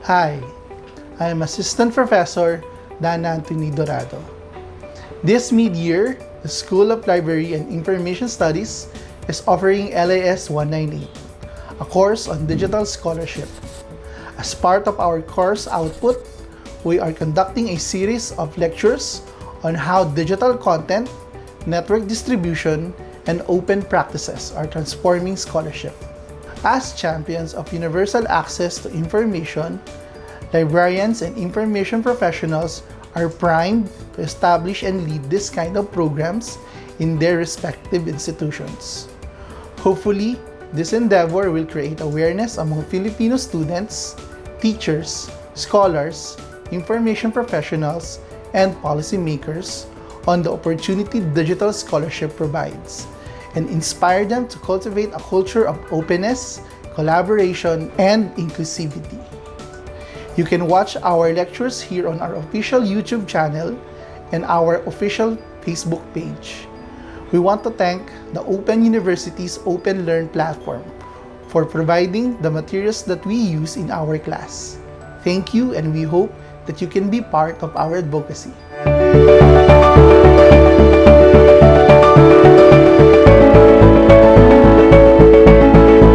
Hi, I am Assistant Professor Dana Anthony Dorado. This mid-year, the School of Library and Information Studies is offering LAS 198, a course on digital scholarship. As part of our course output, we are conducting a series of lectures on how digital content, network distribution, and open practices are transforming scholarship. As champions of universal access to information, librarians and information professionals are primed to establish and lead this kind of programs in their respective institutions. Hopefully, this endeavor will create awareness among Filipino students, teachers, scholars, information professionals, and policymakers on the opportunity digital scholarship provides, and inspire them to cultivate a culture of openness, collaboration, and inclusivity. You can watch our lectures here on our official YouTube channel and our official Facebook page. We want to thank the Open University's Open Learn platform for providing the materials that we use in our class. Thank you, and we hope that you can be part of our advocacy.